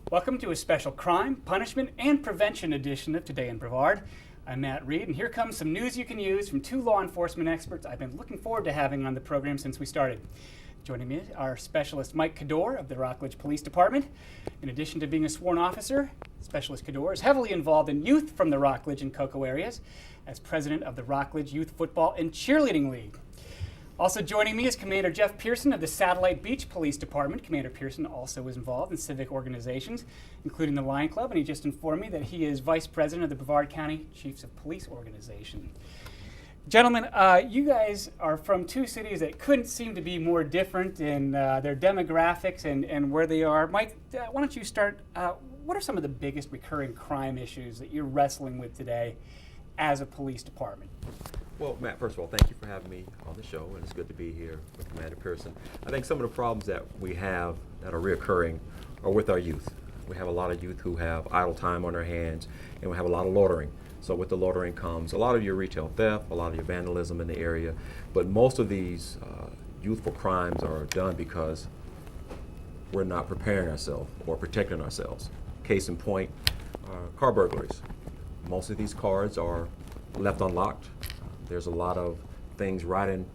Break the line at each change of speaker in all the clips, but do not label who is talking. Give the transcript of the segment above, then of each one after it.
Welcome to a special crime, punishment, and prevention edition of Today in Brevard. I'm Matt Reed, and here comes some news you can use from two law enforcement experts I've been looking forward to having on the program since we started. Joining me are Specialist Mike Cadore of the Rockledge Police Department. In addition to being a sworn officer, Specialist Cadore is heavily involved in youth from the Rockledge and Cocoa areas as president of the Rockledge Youth Football and Cheerleading League. Also joining me is Commander Jeff Pearson of the Satellite Beach Police Department. Commander Pearson also was involved in civic organizations, including the Lion Club, and he just informed me that he is Vice President of the Brevard County Chiefs of Police Organization. Gentlemen, you guys are from two cities that couldn't seem to be more different in their demographics and where they are. Mike, why don't you start? What are some of the biggest recurring crime issues that you're wrestling with today as a police department?
Well, Matt, first of all, thank you for having me on the show, and it's good to be here with Commander Pearson. I think some of the problems that we have that are reoccurring are with our youth. We have a lot of youth who have idle time on their hands, and we have a lot of loitering. So with the loitering comes a lot of your retail theft, a lot of your vandalism in the area, but most of these youthful crimes are done because we're not preparing ourselves or protecting ourselves. Case in point, car burglaries. Most of these cars are left unlocked. There's a lot of things right in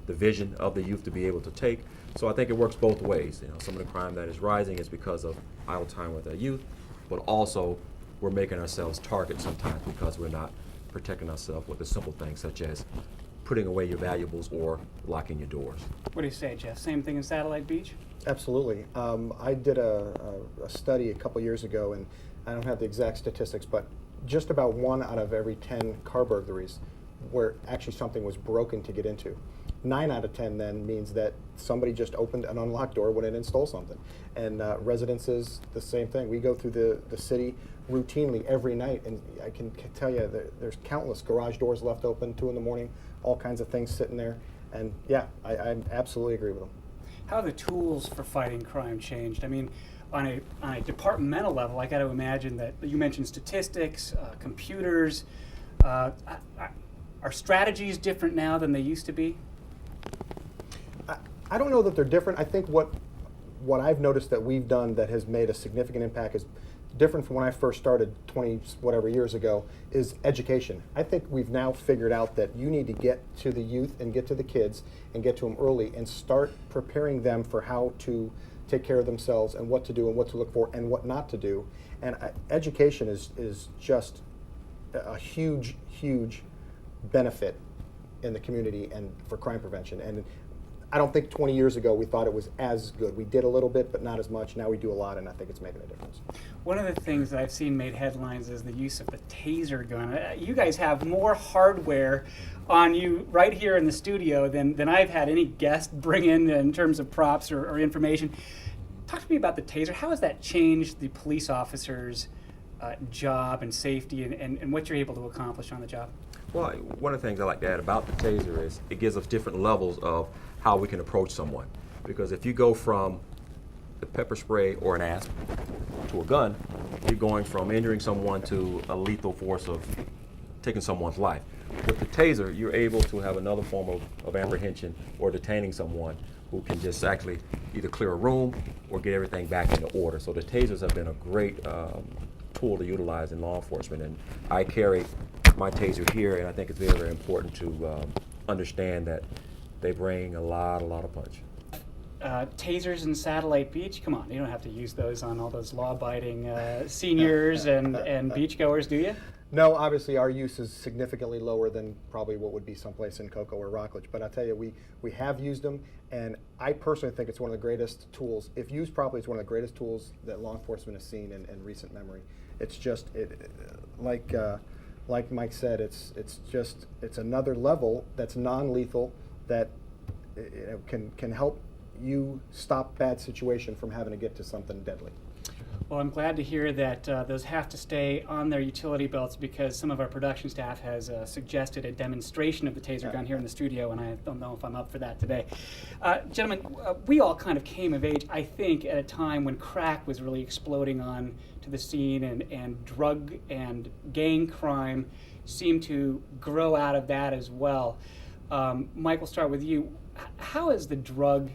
the vision of the youth to be able to take. So I think it works both ways. You know, some of the crime that is rising is because of idle time with our youth, but also we're making ourselves targets sometimes because we're not protecting ourselves with the simple things such as putting away your valuables or locking your doors.
What do you say, Jeff? Same thing in Satellite Beach?
Absolutely. I did a study a couple years ago, and I don't have the exact statistics, but just about 1 out of every 10 car burglaries where actually something was broken to get into. 9 out of 10 then means that somebody just opened an unlocked door, went in and stole something. And residences, the same thing. We go through the city routinely every night, and I can tell you that there's countless garage doors left open, 2 in the morning, all kinds of things sitting there. And yeah, I absolutely agree with them.
How have the tools for fighting crime changed? I mean, on a departmental level, I got to imagine that you mentioned statistics, computers. Are strategies different now than they used to be?
I don't know that they're different. I think what I've noticed that we've done that has made a significant impact is different from when I first started 20 whatever years ago is education. I think we've now figured out that you need to get to the youth and get to the kids and get to them early and start preparing them for how to take care of themselves and what to do and what to look for and what not to do. And education is just a huge, huge benefit in the community and for crime prevention. And I don't think 20 years ago we thought it was as good. We did a little bit, but not as much. Now we do a lot, and I think it's making a difference.
One of the things that I've seen made headlines is the use of the taser gun. You guys have more hardware on you right here in the studio than I've had any guest bring in terms of props or information. Talk to me about the taser. How has that changed the police officer's job and safety and what you're able to accomplish on the job?
Well, one of the things I like to add about the taser is it gives us different levels of how we can approach someone. Because if you go from the pepper spray or an asp to a gun, you're going from injuring someone to a lethal force of taking someone's life. With the taser, you're able to have another form of apprehension or detaining someone who can just actually either clear a room or get everything back into order. So the tasers have been a great tool to utilize in law enforcement, and I carry my taser here, and I think it's very, very important to understand that they bring a lot of punch.
Tasers in Satellite Beach, come on, you don't have to use those on all those law-abiding seniors and beachgoers, do you?
No, obviously our use is significantly lower than probably what would be someplace in Cocoa or Rockledge. But I'll tell you, we have used them, and I personally think it's one of the greatest tools. If used properly, it's one of the greatest tools that law enforcement has seen in recent memory. It's just, like Mike said, it's another level that's non-lethal that can help you stop bad situation from having to get to something deadly.
Well, I'm glad to hear that those have to stay on their utility belts because some of our production staff has suggested a demonstration of the taser gun here in the studio, and I don't know if I'm up for that today. Gentlemen, we all kind of came of age, I think, at a time when crack was really exploding on to the scene, and drug and gang crime seemed to grow out of that as well. Mike, we'll start with you. How has the drug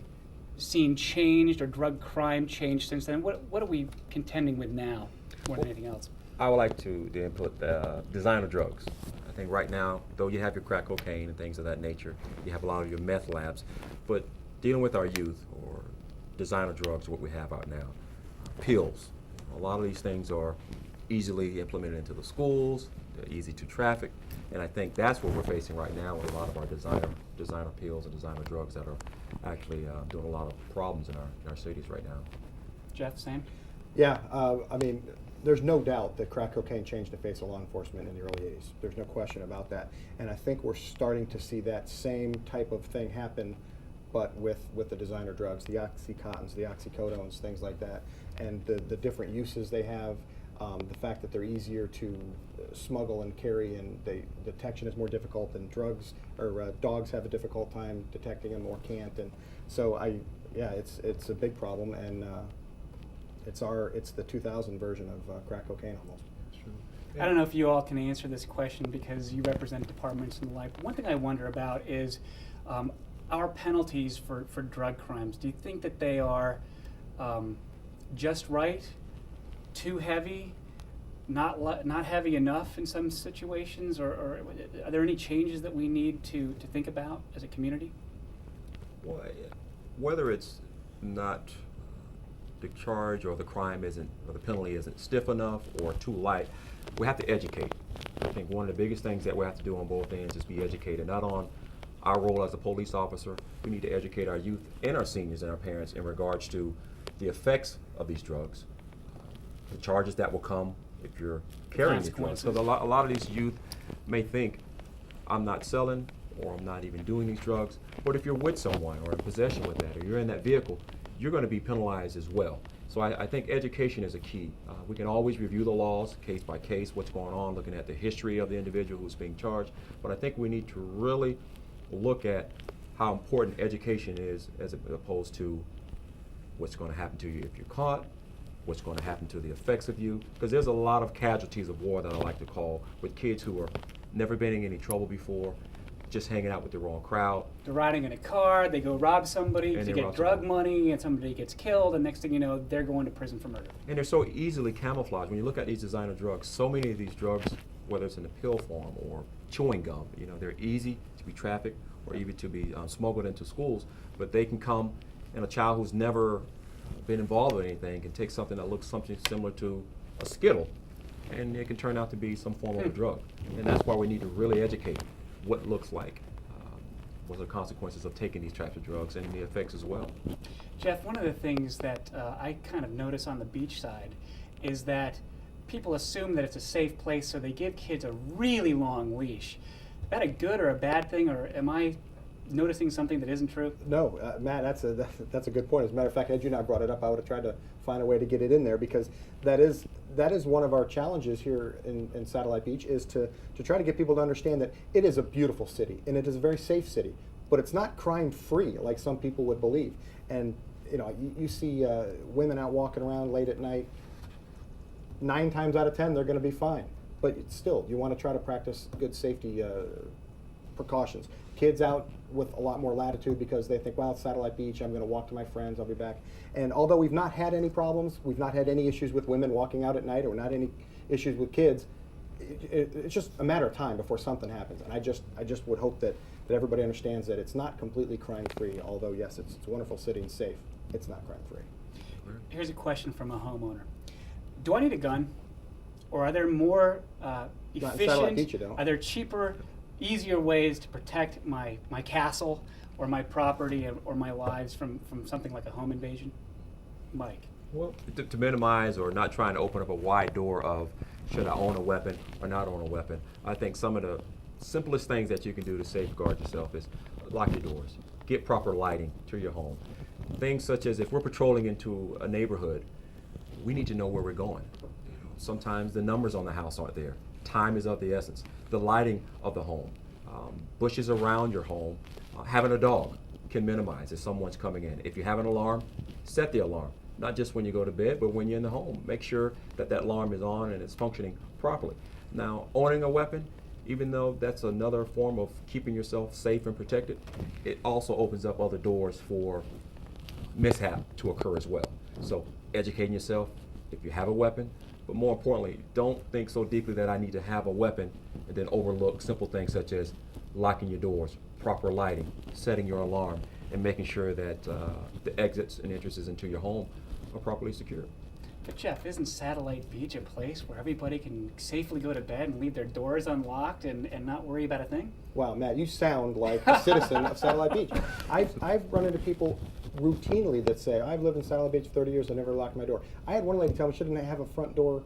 seen changed or drug crime changed since then? What are we contending with now more than anything else?
I would like to input designer drugs. I think right now, though you have your crack cocaine and things of that nature, you have a lot of your meth labs, but dealing with our youth or designer drugs, what we have out now, pills. A lot of these things are easily implemented into the schools, they're easy to traffic, and I think that's what we're facing right now with a lot of our designer pills and designer drugs that are actually doing a lot of problems in our cities right now.
Jeff, same?
Yeah, I mean, there's no doubt that crack cocaine changed the face of law enforcement in the early 80s. There's no question about that. And I think we're starting to see that same type of thing happen, but with the designer drugs, the Oxycontins, the oxycodones, things like that. And the different uses they have, the fact that they're easier to smuggle and carry, and detection is more difficult than drugs, or dogs have a difficult time detecting them or can't. And so it's a big problem, and it's the 2000 version of crack cocaine almost.
I don't know if you all can answer this question because you represent departments and the like. One thing I wonder about is our penalties for drug crimes. Do you think that they are just right, too heavy, not heavy enough in some situations, or are there any changes that we need to think about as a community?
Well, whether it's not the charge or the crime isn't, or the penalty isn't stiff enough or too light, we have to educate. I think one of the biggest things that we have to do on both ends is be educated, not on our role as a police officer. We need to educate our youth and our seniors and our parents in regards to the effects of these drugs, the charges that will come if you're carrying these drugs. So a lot of these youth may think, I'm not selling or I'm not even doing these drugs, but if you're with someone or in possession with that, or you're in that vehicle, you're going to be penalized as well. So I think education is a key. We can always review the laws case by case, what's going on, looking at the history of the individual who's being charged, but I think we need to really look at how important education is as opposed to what's going to happen to you if you're caught, what's going to happen to the effects of you, because there's a lot of casualties of war that I like to call, with kids who are never been in any trouble before, just hanging out with the wrong crowd.
They're riding in a car, they go rob somebody
And
to
they
get
rob
drug
somebody.
money, and somebody gets killed, and next thing you know, they're going to prison for murder.
And they're so easily camouflaged. When you look at these designer drugs, so many of these drugs, whether it's in the pill form or chewing gum, they're easy to be trafficked or even to be smuggled into schools, but they can come, and a child who's never been involved with anything can take something that looks something similar to a Skittle, and it can turn out to be some form of a drug. And that's why we need to really educate what it looks like, what are the consequences of taking these types of drugs, and the effects as well.
Jeff, one of the things that I kind of notice on the beach side is that people assume that it's a safe place, so they give kids a really long leash. Is that a good or a bad thing, or am I noticing something that isn't true?
No, Matt, that's a good point. As a matter of fact, had you not brought it up, I would have tried to find a way to get it in there, because that is one of our challenges here in Satellite Beach, is to try to get people to understand that it is a beautiful city and it is a very safe city, but it's not crime-free like some people would believe. And you see women out walking around late at night. 9 times out of 10, they're going to be fine. But still, you want to try to practice good safety precautions. Kids out with a lot more latitude because they think, well, it's Satellite Beach, I'm going to walk to my friends, I'll be back. And although we've not had any problems, we've not had any issues with women walking out at night, or not any issues with kids, it's just a matter of time before something happens. And I just would hope that everybody understands that it's not completely crime-free, although yes, it's a wonderful city and safe. It's not crime-free.
Here's a question from a homeowner. Do I need a gun? Or are there more
Satellite Beach, you
efficient,
don't.
are there cheaper, easier ways to protect my castle or my property or my lives from something like a home invasion? Mike.
Well, to minimize or not trying to open up a wide door of should I own a weapon or not own a weapon, I think some of the simplest things that you can do to safeguard yourself is lock your doors, get proper lighting to your home. Things such as if we're patrolling into a neighborhood, we need to know where we're going. Sometimes the numbers on the house aren't there. Time is of the essence. The lighting of the home, bushes around your home, having a dog can minimize if someone's coming in. If you have an alarm, set the alarm. Not just when you go to bed, but when you're in the home. Make sure that alarm is on and it's functioning properly. Now, owning a weapon, even though that's another form of keeping yourself safe and protected, it also opens up other doors for mishap to occur as well. So educating yourself if you have a weapon, but more importantly, don't think so deeply that I need to have a weapon and then overlook simple things such as locking your doors, proper lighting, setting your alarm, and making sure that the exits and entrances into your home are properly secured.
But Jeff, isn't Satellite Beach a place where everybody can safely go to bed and leave their doors unlocked and not worry about a thing?
Wow, Matt, you sound like a citizen of Satellite Beach. I've run into people routinely that say, I've lived in Satellite Beach for 30 years, I never locked my door. I had one lady tell me she didn't have a front door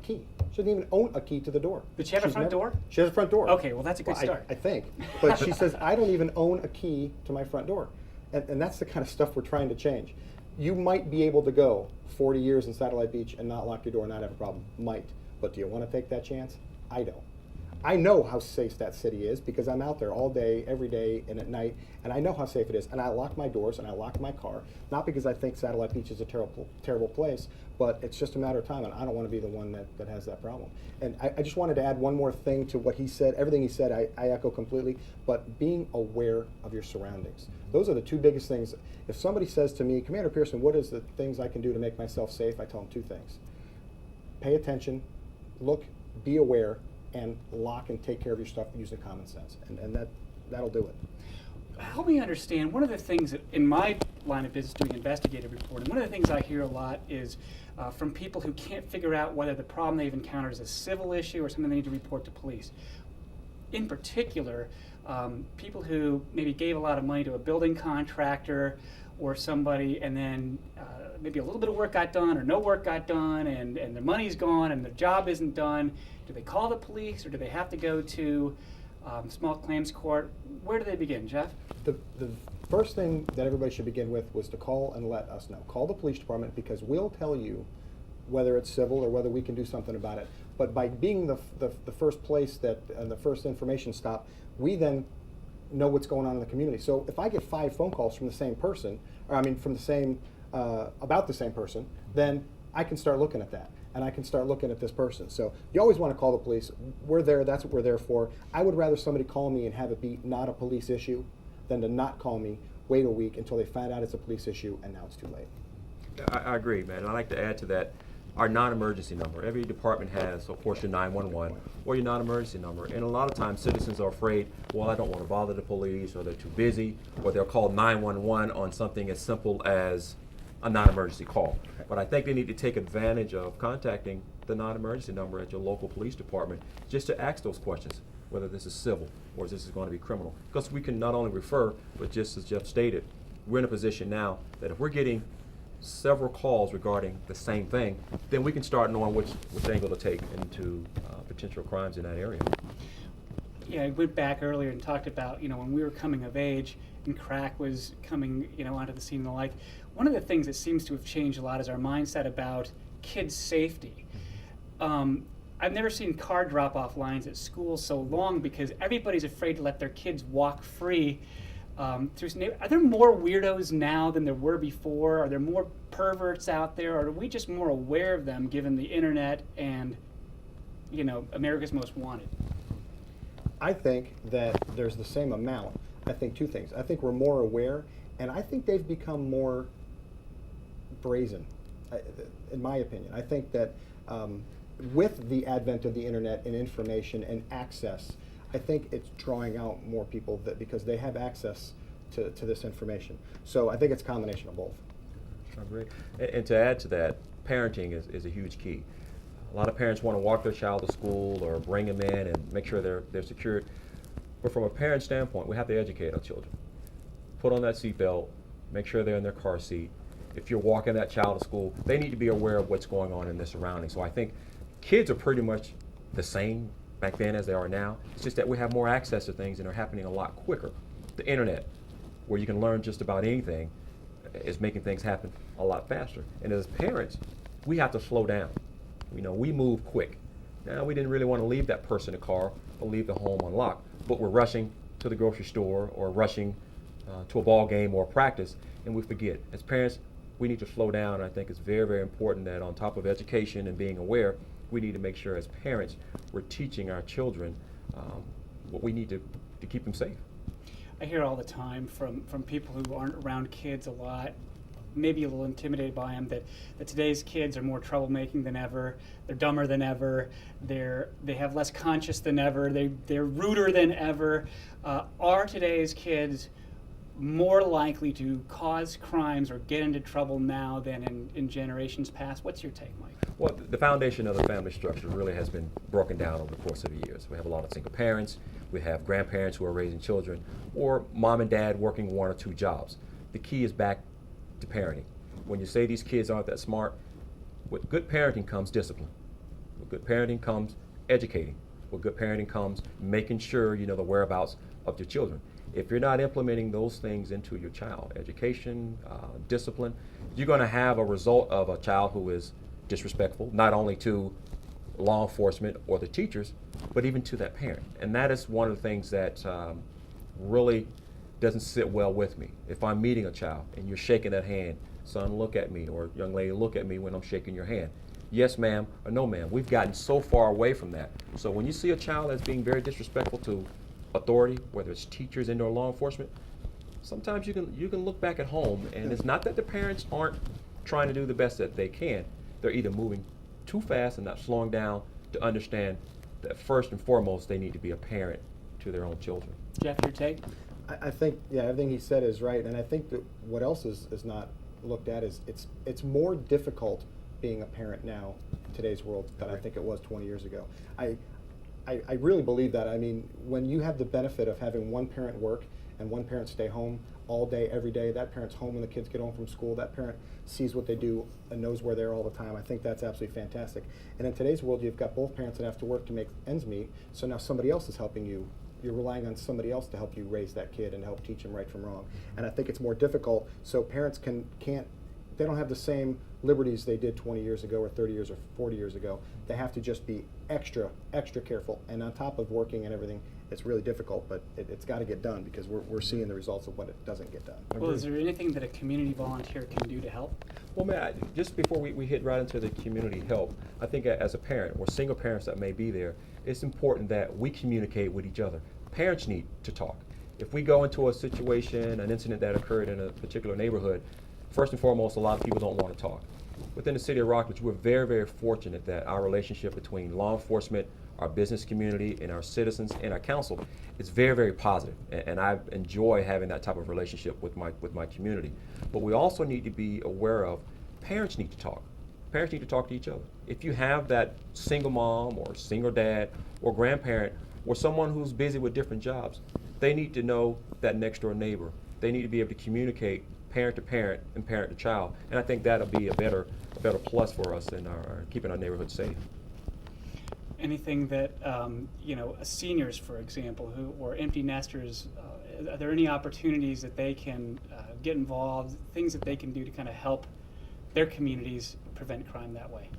key. She didn't even own a key to the door.
Did she have a front door?
She has a front door.
Okay, well, that's a good start.
I think. But she says, I don't even own a key to my front door. And that's the kind of stuff we're trying to change. You might be able to go 40 years in Satellite Beach and not lock your door and not have a problem. Might. But do you want to take that chance? I don't. I know how safe that city is because I'm out there all day, every day, and at night, and I know how safe it is. And I lock my doors and I lock my car, not because I think Satellite Beach is a terrible place, but it's just a matter of time, and I don't want to be the one that has that problem. And I just wanted to add one more thing to what he said. Everything he said, I echo completely, but being aware of your surroundings. Those are the two biggest things. If somebody says to me, Commander Pearson, what is the things I can do to make myself safe? I tell them two things. Pay attention, look, be aware, and lock and take care of your stuff using common sense. And that'll do it.
Help me understand, one of the things that in my line of business doing investigative reporting, one of the things I hear a lot is from people who can't figure out whether the problem they've encountered is a civil issue or something they need to report to police. In particular, people who maybe gave a lot of money to a building contractor or somebody, and then maybe a little bit of work got done or no work got done, and their money's gone and their job isn't done. Do they call the police or do they have to go to small claims court? Where do they begin, Jeff?
The first thing that everybody should begin with was to call and let us know. Call the police department because we'll tell you whether it's civil or whether we can do something about it. But by being the first place that the first information stop, we then know what's going on in the community. So if I get 5 phone calls from the same person, or I mean from the same about the same person, then I can start looking at that. And I can start looking at this person. So you always want to call the police. We're there, that's what we're there for. I would rather somebody call me and have it be not a police issue than to not call me, wait a week until they find out it's a police issue, and now it's too late.
I agree, man. And I'd like to add to that our non-emergency number. Every department has, of course, your 911 or your non-emergency number. And a lot of times citizens are afraid, well, I don't want to bother the police, or they're too busy, or they'll call 911 on something as simple as a non-emergency call. But I think they need to take advantage of contacting the non-emergency number at your local police department just to ask those questions, whether this is civil or this is going to be criminal. Because we can not only refer, but just as Jeff stated, we're in a position now that if we're getting several calls regarding the same thing, then we can start knowing which angle to take into potential crimes in that area.
Yeah, I went back earlier and talked about, when we were coming of age and crack was coming, onto the scene and the like. One of the things that seems to have changed a lot is our mindset about kids' safety. I've never seen car drop-off lines at schools so long because everybody's afraid to let their kids walk free through. Are there more weirdos now than there were before? Are there more perverts out there? Or are we just more aware of them given the internet and, America's Most Wanted?
I think that there's the same amount. I think two things. I think we're more aware, and I think they've become more brazen, in my opinion. I think that with the advent of the internet and information and access, I think it's drawing out more people because they have access to this information. So I think it's a combination of both.
I agree. And to add to that, parenting is a huge key. A lot of parents want to walk their child to school or bring them in and make sure they're secured. But from a parent standpoint, we have to educate our children. Put on that seatbelt, make sure they're in their car seat. If you're walking that child to school, they need to be aware of what's going on in their surroundings. So I think kids are pretty much the same back then as they are now. It's just that we have more access to things and they're happening a lot quicker. The internet, where you can learn just about anything, is making things happen a lot faster. And as parents, we have to slow down. We move quick. Now, we didn't really want to leave that person in the car or leave the home unlocked, but we're rushing to the grocery store or rushing to a ball game or a practice, and we forget. As parents, we need to slow down. And I think it's very, very important that on top of education and being aware, we need to make sure as parents we're teaching our children what we need to keep them safe.
I hear all the time from people who aren't around kids a lot, maybe a little intimidated by them, that today's kids are more troublemaking than ever, they're dumber than ever, they have less conscience than ever, they're ruder than ever. Are today's kids more likely to cause crimes or get into trouble now than in generations past? What's your take, Mike?
Well, the foundation of the family structure really has been broken down over the course of the years. We have a lot of single parents, we have grandparents who are raising children, or mom and dad working 1 or 2 jobs. The key is back to parenting. When you say these kids aren't that smart, with good parenting comes discipline. With good parenting comes educating. With good parenting comes making sure you know the whereabouts of your children. If you're not implementing those things into your child, education, discipline, you're going to have a result of a child who is disrespectful, not only to law enforcement or the teachers, but even to that parent. And that is one of the things that really doesn't sit well with me. If I'm meeting a child and you're shaking that hand, son, look at me, or young lady, look at me when I'm shaking your hand. Yes, ma'am, or no, ma'am. We've gotten so far away from that. So when you see a child that's being very disrespectful to authority, whether it's teachers and or law enforcement, sometimes you can look back at home, and it's not that the parents aren't trying to do the best that they can. They're either moving too fast and not slowing down to understand that first and foremost they need to be a parent to their own children.
Jeff, your take?
I think, yeah, everything he said is right, and I think that what else is not looked at is it's more difficult being a parent now in today's world than I think it was 20 years ago. I really believe that. I mean, when you have the benefit of having one parent work and one parent stay home all day, every day, that parent's home when the kids get home from school, that parent sees what they do and knows where they're all the time. I think that's absolutely fantastic. And in today's world, you've got both parents that have to work to make ends meet, so now somebody else is helping you. You're relying on somebody else to help you raise that kid and help teach him right from wrong. And I think it's more difficult, so parents they don't have the same liberties they did 20 years ago or 30 years or 40 years ago. They have to just be extra careful. And on top of working and everything, it's really difficult, but it's got to get done because we're seeing the results of when it doesn't get done.
Well, is there anything that a community volunteer can do to help?
Well, man, just before we hit right into the community help, I think as a parent, or single parents that may be there, it's important that we communicate with each other. Parents need to talk. If we go into a situation, an incident that occurred in a particular neighborhood, first and foremost, a lot of people don't want to talk. Within the city of Rockledge, we're very, very fortunate that our relationship between law enforcement, our business community, and our citizens and our council is very, very positive. And I enjoy having that type of relationship with my community. But we also need to be aware of parents need to talk. Parents need to talk to each other. If you have that single mom or single dad or grandparent or someone who's busy with different jobs, they need to know that next door neighbor. They need to be able to communicate parent to parent and parent to child. And I think that'll be a better plus for us in our keeping our neighborhood safe.
Anything that, seniors, for example, or empty nesters, are there any opportunities that they can get involved, things that they can do to kind of help their communities prevent crime that way?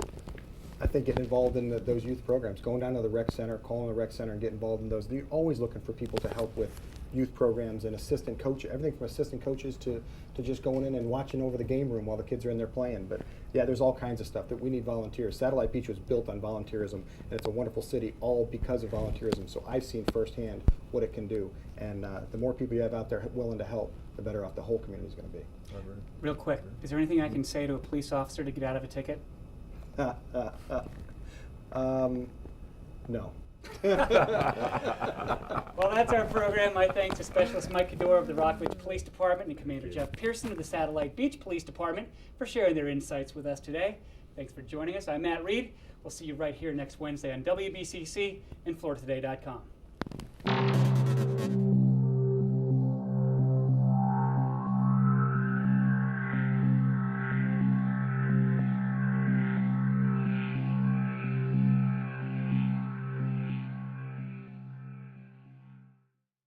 I think getting involved in those youth programs, going down to the rec center, calling the rec center and get involved in those. They're always looking for people to help with youth programs and assistant coach, everything from assistant coaches to just going in and watching over the game room while the kids are in there playing. But yeah, there's all kinds of stuff that we need volunteers. Satellite Beach was built on volunteerism, and it's a wonderful city all because of volunteerism. So I've seen firsthand what it can do. And the more people you have out there willing to help, the better off the whole community is going to be.
Real quick, is there anything I can say to a police officer to get out of a ticket? No. Well, that's our program. My thanks to Specialist Mike Cadore of the Rockledge Police Department and Commander Jeff Pearson of the Satellite Beach Police Department for sharing their insights with us today. Thanks for joining us. I'm Matt Reed. We'll see you right here next Wednesday on WBCC and FloridaToday.com.